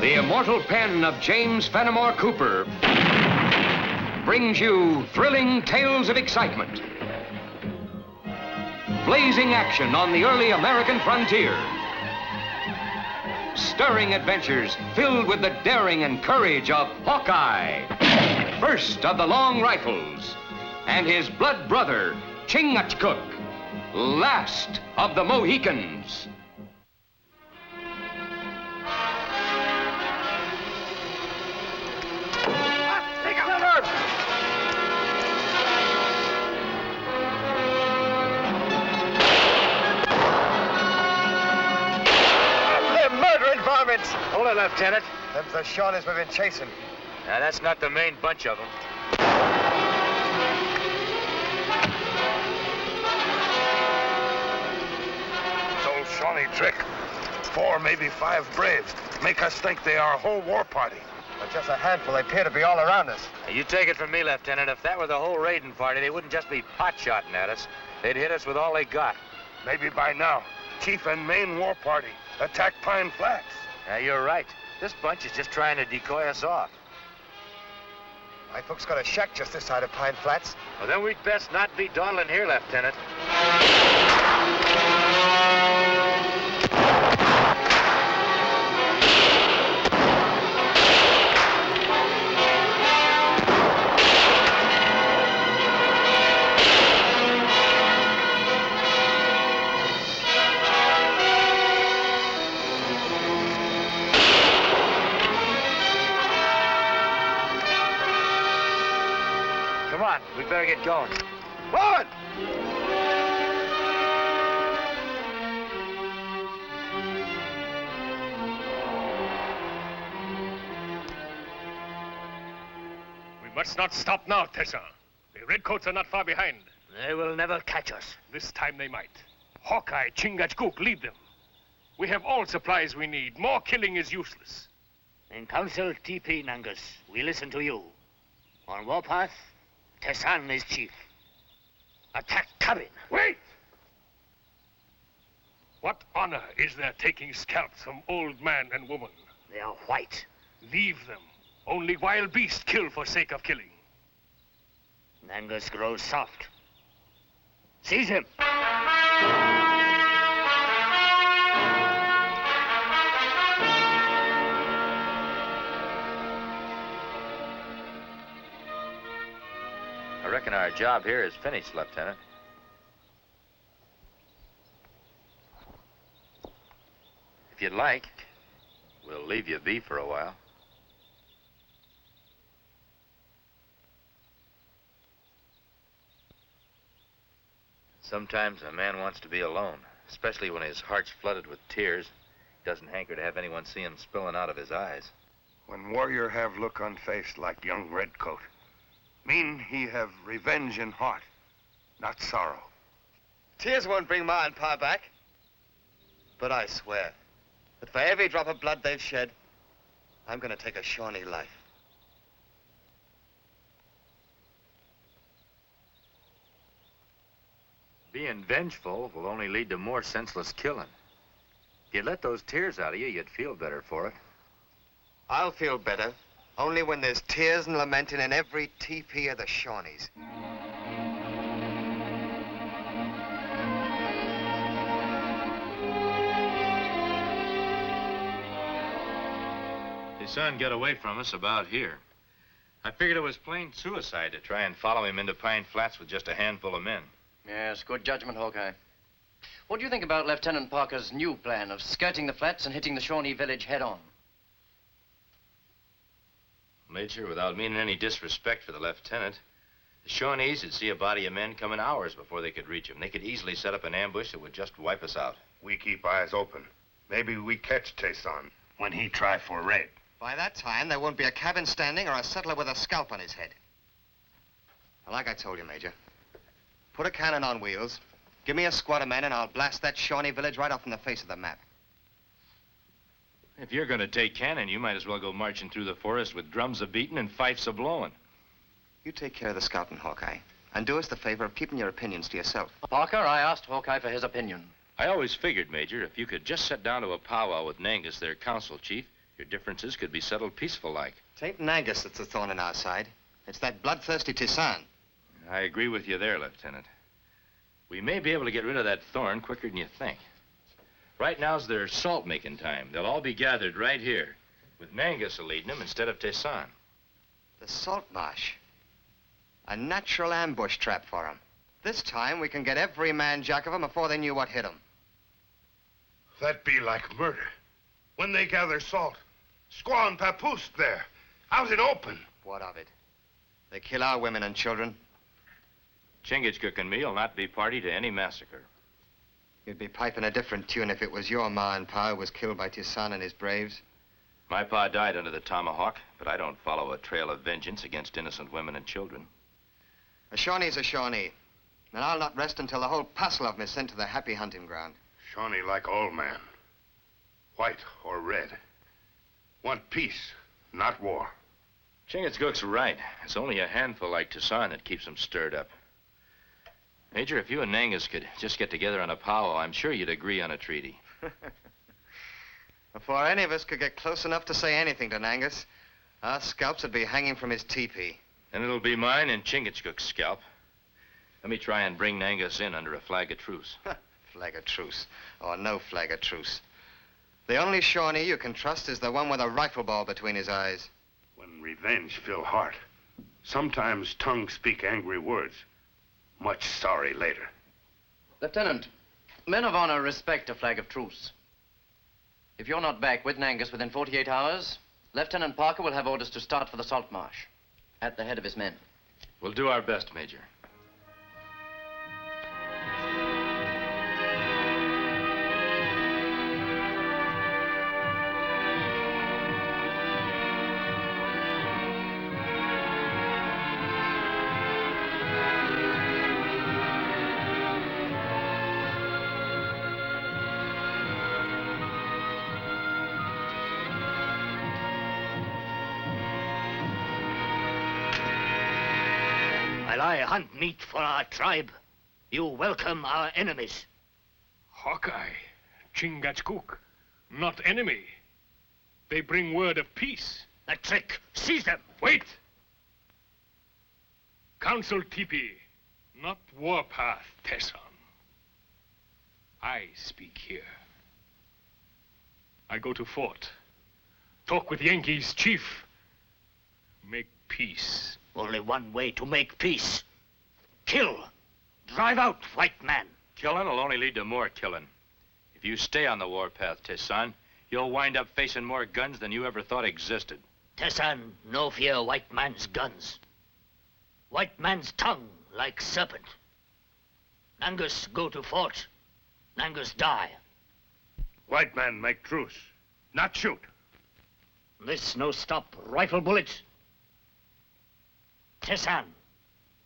The immortal pen of James Fenimore Cooper brings you thrilling tales of excitement, blazing action on the early American frontier, stirring adventures filled with the daring and courage of Hawkeye, first of the long rifles, and his blood brother, Chingachgook, last of the Mohicans. Take cover! They're murdering varmints! Hold it, Lieutenant. Them's the Shawnees we've been chasing. Now, that's not the main bunch of them. It's old Shawnee trick. 4, maybe 5 braves. Make us think they are a whole war party. But just a handful. They appear to be all around us. Now, you take it from me, Lieutenant. If that were the whole raiding party, they wouldn't just be pot-shotting at us. They'd hit us with all they got. Maybe by now, chief and main war party attack Pine Flats. Now, you're right. This bunch is just trying to decoy us off. My folks got a shack just this side of Pine Flats. Well, then we'd best not be dawdling here, Lieutenant. Come on, we better get going. Forward! We must not stop now, Tesan. The redcoats are not far behind. They will never catch us. This time they might. Hawkeye, Chingachgook, lead them. We have all supplies we need. More killing is useless. In council, TP Nangus, we listen to you. On warpath, Tesan is chief. Attack cabin. Wait! What honor is there taking scalps from old man and woman? They are white. Leave them. Only wild beasts kill for sake of killing. Nangus grows soft. Seize him. I reckon our job here is finished, Lieutenant. If you'd like, we'll leave you be for a while. Sometimes a man wants to be alone, especially when his heart's flooded with tears. He doesn't hanker to have anyone see him spilling out of his eyes. When warrior have look on face like young redcoat, mean he have revenge in heart, not sorrow. Tears won't bring Ma and Pa back. But I swear that for every drop of blood they've shed, I'm gonna take a Shawnee life. Being vengeful will only lead to more senseless killing. If you'd let those tears out of you, you'd feel better for it. I'll feel better only when there's tears and lamenting in every teepee of the Shawnees. Tesan got away from us about here. I figured it was plain suicide to try and follow him into Pine Flats with just a handful of men. Yes, good judgment, Hawkeye. What do you think about Lieutenant Parker's new plan of skirting the flats and hitting the Shawnee village head-on? Major, without meaning any disrespect for the lieutenant, the Shawnees would see a body of men coming hours before they could reach him. They could easily set up an ambush that would just wipe us out. We keep eyes open. Maybe we catch Tesan when he try for raid. By that time, there won't be a cabin standing or a settler with a scalp on his head. Like I told you, Major, put a cannon on wheels, give me a squad of men, and I'll blast that Shawnee village right off from the face of the map. If you're going to take cannon, you might as well go marching through the forest with drums a-beating and fifes a-blowing. You take care of the scouting, Hawkeye, and do us the favor of keeping your opinions to yourself. Parker, I asked Hawkeye for his opinion. I always figured, Major, if you could just sit down to a powwow with Nangus, their council chief, your differences could be settled peaceful-like. It ain't Nangus that's the thorn in our side. It's that bloodthirsty Tesan. I agree with you there, Lieutenant. We may be able to get rid of that thorn quicker than you think. Right now's their salt-making time. They'll all be gathered right here, with Nangus leading them instead of Tesan. The salt marsh. A natural ambush trap for 'em. This time, we can get every man jack of 'em before they knew what hit 'em. That'd be like murder. When they gather salt, squaw and papoose there, out in open. What of it? They kill our women and children. Chingachgook and me will not be party to any massacre. You'd be piping a different tune if it was your ma and pa who was killed by Tesan and his braves. My pa died under the tomahawk, but I don't follow a trail of vengeance against innocent women and children. A Shawnee's a Shawnee. And I'll not rest until the whole parcel of 'em is sent to the happy hunting ground. Shawnee like all man, white or red. Want peace, not war. Chingachgook's right. It's only a handful like Tesan that keeps them stirred up. Major, if you and Nangus could just get together on a powwow, I'm sure you'd agree on a treaty. Before any of us could get close enough to say anything to Nangus, our scalps would be hanging from his teepee. And it'll be mine and Chingachgook's scalp. Let me try and bring Nangus in under a flag of truce. Flag of truce, or no flag of truce. The only Shawnee you can trust is the one with a rifle ball between his eyes. When revenge fill heart, sometimes tongue speak angry words. Much sorry later. Lieutenant, men of honor respect a flag of truce. If you're not back with Nangus within 48 hours, Lieutenant Parker will have orders to start for the salt marsh, at the head of his men. We'll do our best, Major. While I hunt meat for our tribe, you welcome our enemies. Hawkeye, Chingachgook, not enemy. They bring word of peace. A trick. Seize them. Wait! Council Teepee, not warpath, Tesan. I speak here. I go to fort. Talk with Yankees chief. Make peace. Only one way to make peace. Kill. Drive out white man. Killing will only lead to more killing. If you stay on the warpath, Tesan, you'll wind up facing more guns than you ever thought existed. Tesan no fear white man's guns. White man's tongue like serpent. Nangus go to fort. Nangus die. White man make truce, not shoot. This no stop rifle bullets. Tesan,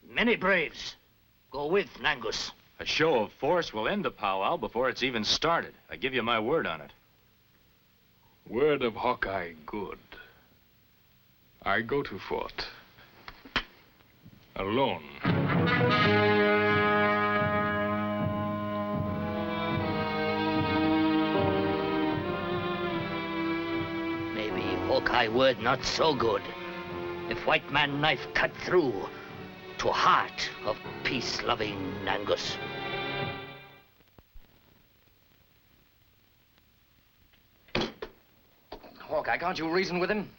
many braves, go with Nangus. A show of force will end the powwow before it's even started. I give you my word on it. Word of Hawkeye good. I go to fort. Alone. Maybe Hawkeye word not so good. If white man knife cut through to heart of peace-loving Nangus. Hawkeye, can't you reason with him?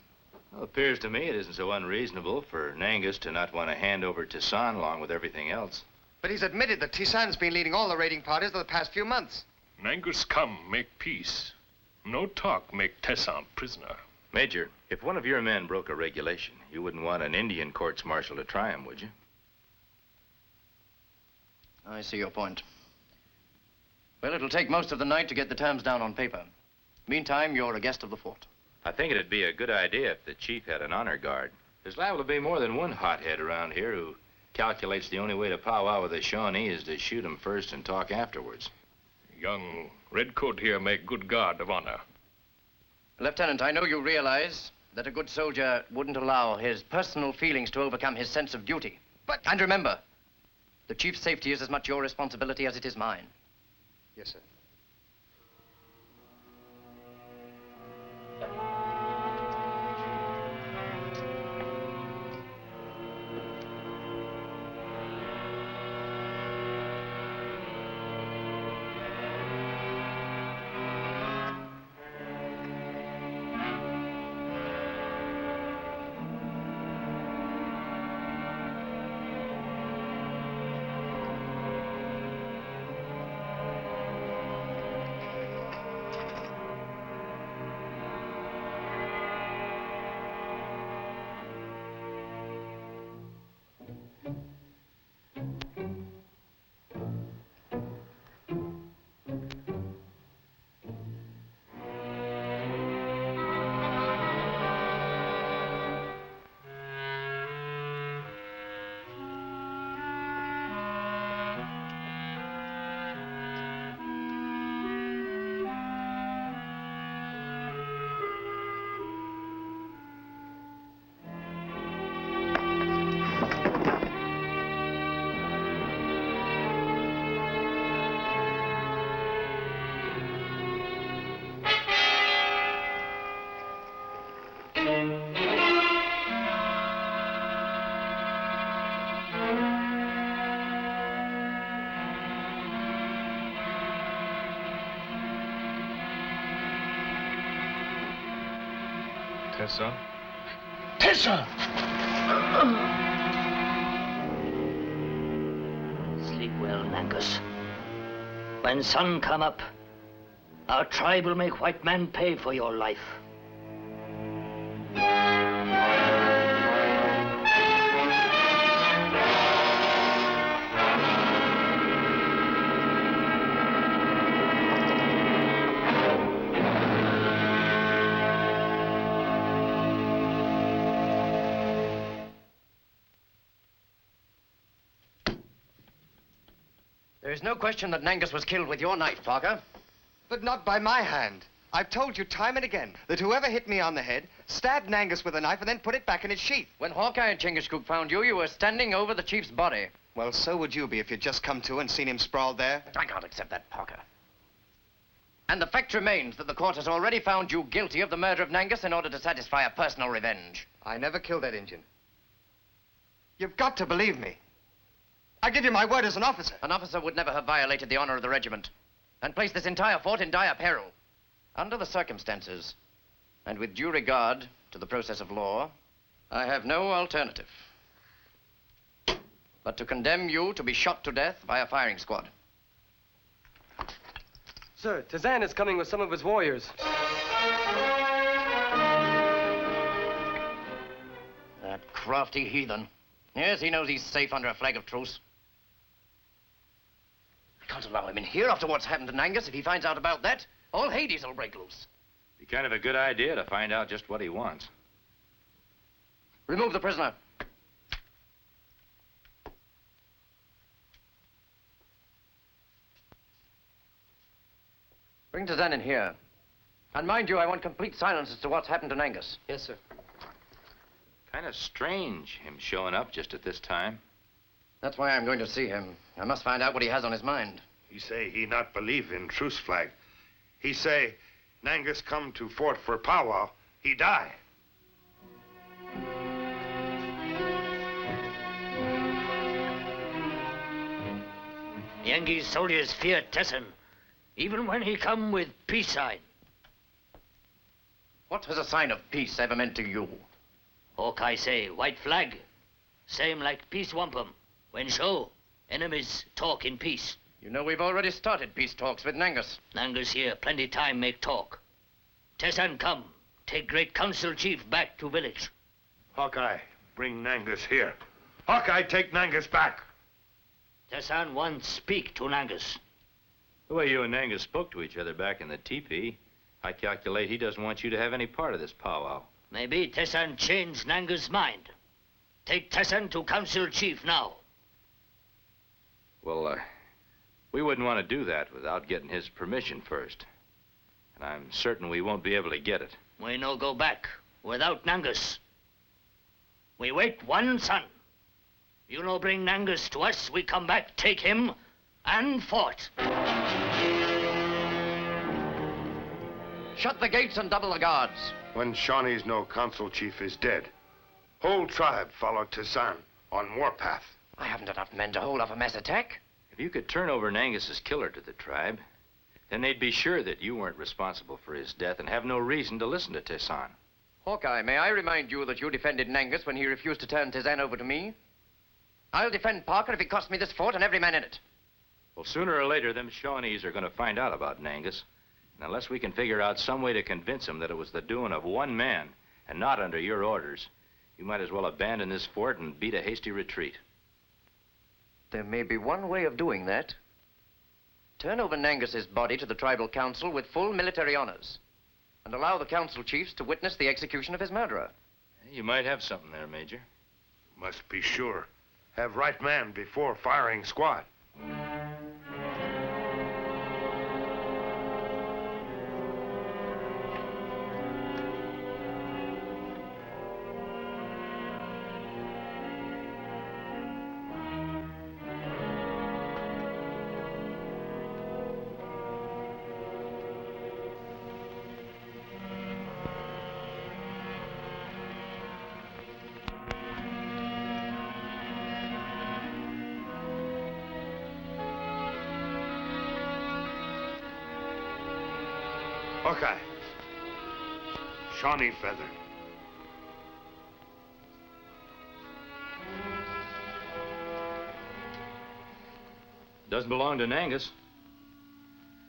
Well, it appears to me it isn't so unreasonable for Nangus to not want to hand over Tesan along with everything else. But he's admitted that Tesan's been leading all the raiding parties for the past few months. Nangus come, make peace. No talk, make Tesan prisoner. Major, if one of your men broke a regulation, you wouldn't want an Indian courts-martial to try him, would you? I see your point. Well, it'll take most of the night to get the terms down on paper. Meantime, you're a guest of the fort. I think it'd be a good idea if the chief had an honor guard. There's liable to be more than one hothead around here who calculates the only way to powwow with a Shawnee is to shoot him first and talk afterwards. Young redcoat here make good guard of honor. Lieutenant, I know you realize that a good soldier wouldn't allow his personal feelings to overcome his sense of duty. But... And remember, the chief's safety is as much your responsibility as it is mine. Yes, sir. Tesan? Tesan! Sleep well, Nangus. When sun come up, our tribe will make white man pay for your life. There's no question that Nangus was killed with your knife, Parker. But not by my hand. I've told you time and again that whoever hit me on the head stabbed Nangus with a knife and then put it back in its sheath. When Hawkeye and Chingachgook found you, you were standing over the chief's body. Well, so would you be if you'd just come to and seen him sprawled there. I can't accept that, Parker. And the fact remains that the court has already found you guilty of the murder of Nangus in order to satisfy a personal revenge. I never killed that Injun. You've got to believe me. I give you my word as an officer. An officer would never have violated the honor of the regiment and placed this entire fort in dire peril. Under the circumstances, and with due regard to the process of law, I have no alternative but to condemn you to be shot to death by a firing squad. Sir, Tesan is coming with some of his warriors. That crafty heathen. Yes, he knows he's safe under a flag of truce. I can't allow him in here after what's happened to Nangus. If he finds out about that, all Hades will break loose. Be kind of a good idea to find out just what he wants. Remove the prisoner. Bring Tesan in here. And mind you, I want complete silence as to what's happened to Nangus. Yes, sir. Kind of strange, him showing up just at this time. That's why I'm going to see him. I must find out what he has on his mind. He say he not believe in truce flag. He say Nangus come to fort for powwow, he die. Yankee soldiers fear Tesan, even when he come with peace sign. What has a sign of peace ever meant to you? Hawkeye say, white flag. Same like peace wampum. When show, enemies talk in peace. You know we've already started peace talks with Nangus. Nangus here, plenty time make talk. Tesan come, take great council chief back to village. Hawkeye, bring Nangus here. Hawkeye, take Nangus back. Tesan want speak to Nangus. The way you and Nangus spoke to each other back in the teepee, I calculate he doesn't want you to have any part of this powwow. Maybe Tesan change Nangus' mind. Take Tesan to council chief now. Well, we wouldn't want to do that without getting his permission first. And I'm certain we won't be able to get it. We no go back without Nangus. We wait one son. You no bring Nangus to us, we come back, take him, and fort. Shut the gates and double the guards. When Shawnee's no council chief is dead, whole tribe follow Tesan on warpath. I haven't enough men to hold off a mass attack. If you could turn over Nangus's killer to the tribe, then they'd be sure that you weren't responsible for his death and have no reason to listen to Tesan. Hawkeye, may I remind you that you defended Nangus when he refused to turn Tesan over to me? I'll defend Parker if it costs me this fort and every man in it. Well, sooner or later, them Shawnees are going to find out about Nangus. And unless we can figure out some way to convince them that it was the doing of one man and not under your orders, you might as well abandon this fort and beat a hasty retreat. There may be one way of doing that. Turn over Nangus's body to the tribal council with full military honors and allow the council chiefs to witness the execution of his murderer. You might have something there, Major. Must be sure. Have right man before firing squad. Hawkeye. Shawnee feather. Doesn't belong to Nangus.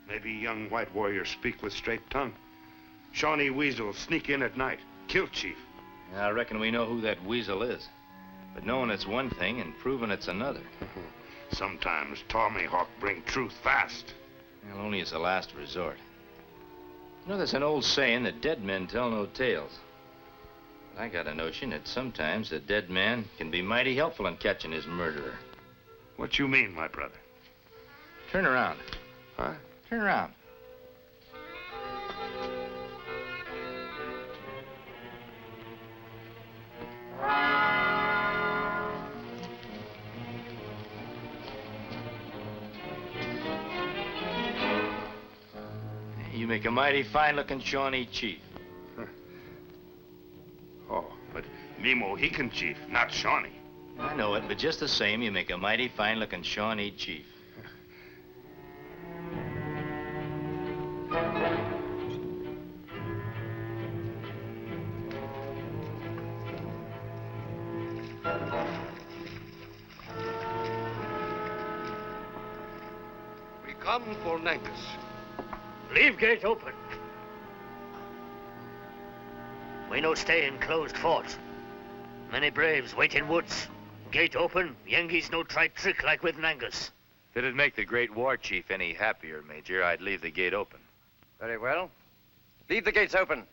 Maybe young white warriors speak with straight tongue. Shawnee weasels sneak in at night, kill chief. Yeah, I reckon we know who that weasel is. But knowing it's one thing and proving it's another. Sometimes Tommy-Hawk bring truth fast. Well, only as a last resort. You know, there's an old saying that dead men tell no tales. But I got a notion that sometimes a dead man can be mighty helpful in catching his murderer. What you mean, my brother? Turn around. Huh? Turn around. You make a mighty fine-looking Shawnee chief. Huh. Oh, but me Mohican chief, not Shawnee. I know it, but just the same, you make a mighty fine-looking Shawnee chief. We come for Nangus. Leave gate open. We no stay in closed fort. Many braves wait in woods. Gate open, Yengeese no try trick like with Nangus. If it'd make the great war chief any happier, Major, I'd leave the gate open. Very well. Leave the gates open.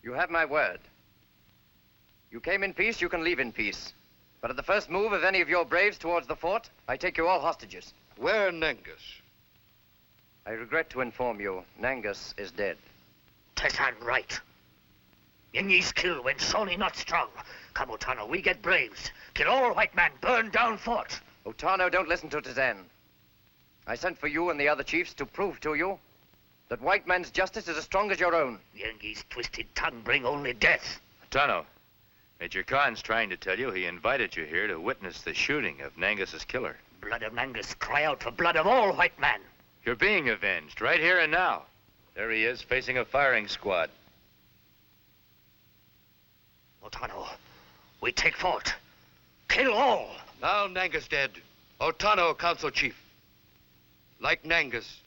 You have my word. You came in peace, you can leave in peace. But at the first move of any of your braves towards the fort, I take you all hostages. Where Nangus? I regret to inform you, Nangus is dead. Tesan right. Yengeese kill when Shawnee not strong. Come, Otano, we get braves. Kill all white man, burn down fort. Otano, don't listen to Tesan. I sent for you and the other chiefs to prove to you that white man's justice is as strong as your own. Yengeese twisted tongue bring only death. Tano, Major Khan's trying to tell you he invited you here to witness the shooting of Nangus's killer. Blood of Nangus, cry out for blood of all white man. You're being avenged right here and now. There he is, facing a firing squad. Otano, we take fort. Kill all. Now Nangus dead. Otano council chief. Like Nangus,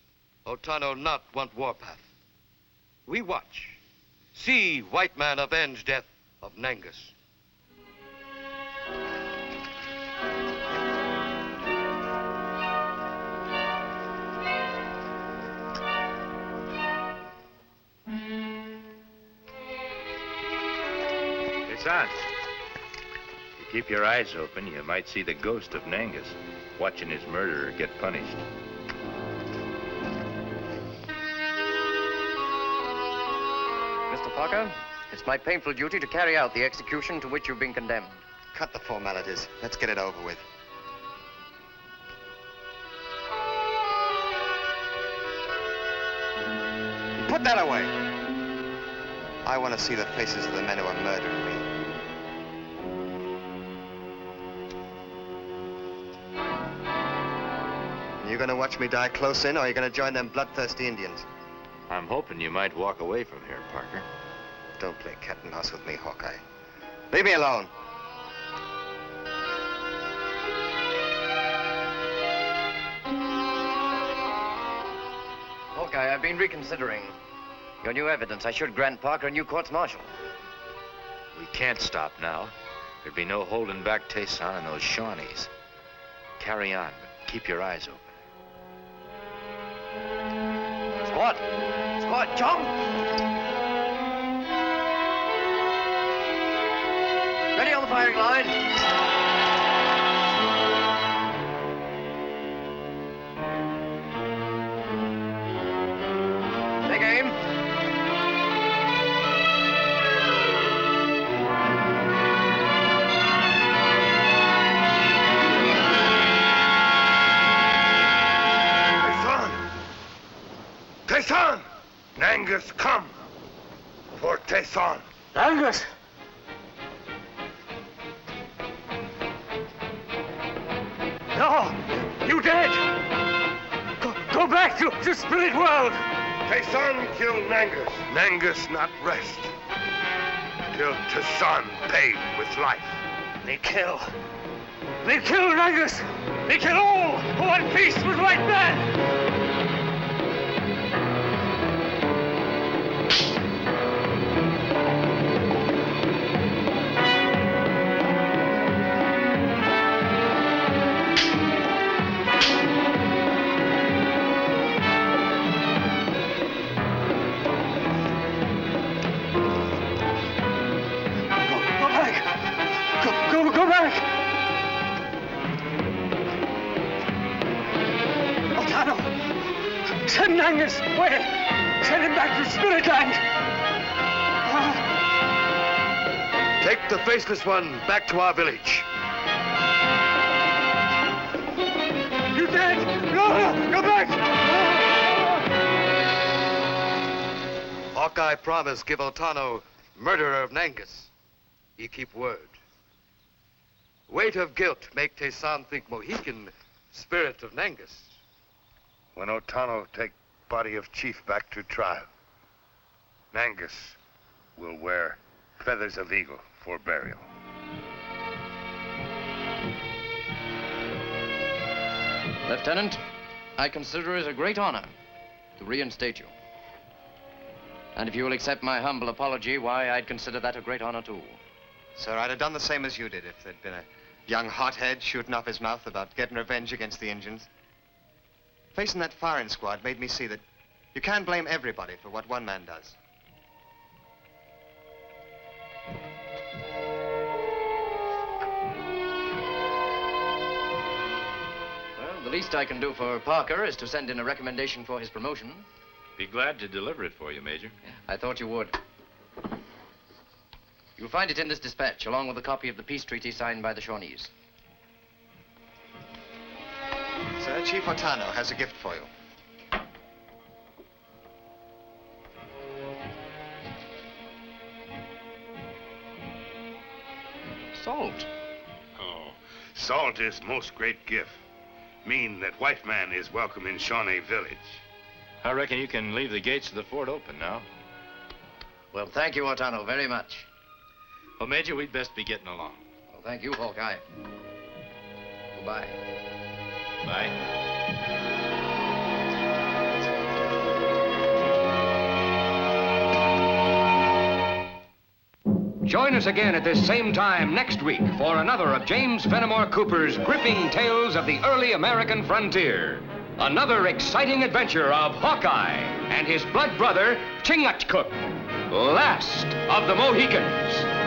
Otano not want warpath. We watch. See white man avenge death of Nangus. Tesan, if you keep your eyes open, you might see the ghost of Nangus watching his murderer get punished. Mr. Parker, it's my painful duty to carry out the execution to which you've been condemned. Cut the formalities. Let's get it over with. Put that away. I want to see the faces of the men who are murdering me. You gonna watch me die close in, or are you gonna join them bloodthirsty Indians? I'm hoping you might walk away from here, Parker. Don't play cat and mouse with me, Hawkeye. Leave me alone. Hawkeye, I've been reconsidering. Your new evidence, I should grant Parker a new courts-martial. We can't stop now. There'd be no holding back Tesan and those Shawnees. Carry on, but keep your eyes open. Squad! Squad, Chong! Ready on the firing line. Take aim. Tesan! Nangus, come! For Tesan. Nangus! No! You dead! Go back to spirit world! Tesan kill Nangus. Nangus not rest. Till Tesan paid with life. They kill Nangus! We kill all who are peace with white man! Go back! Otano! Send Nangus away! Send him back to Spirit Land! Take the faceless one back to our village. You dead! No! Go back! Hawkeye promised give Otano murderer of Nangus. He keep word. Weight of guilt make Tesan think Mohican spirit of Nangus. When Otano take body of chief back to trial, Nangus will wear feathers of eagle for burial. Lieutenant, I consider it a great honor to reinstate you. And if you will accept my humble apology, why, I'd consider that a great honor too. Sir, I'd have done the same as you did if there'd been a young hothead shooting off his mouth about getting revenge against the Indians. Facing that firing squad made me see that you can't blame everybody for what one man does. Well, the least I can do for Parker is to send in a recommendation for his promotion. Be glad to deliver it for you, Major. I thought you would. You'll find it in this dispatch, along with a copy of the peace treaty signed by the Shawnees. Sir, Chief Otano has a gift for you. Salt. Oh, salt is most great gift. Mean that white man is welcome in Shawnee village. I reckon you can leave the gates of the fort open now. Well, thank you, Otano, very much. Well, Major, we'd best be getting along. Well, thank you, Hawkeye. Goodbye. Bye. Join us again at this same time next week for another of James Fenimore Cooper's gripping tales of the early American frontier. Another exciting adventure of Hawkeye and his blood brother, Chingachgook, last of the Mohicans.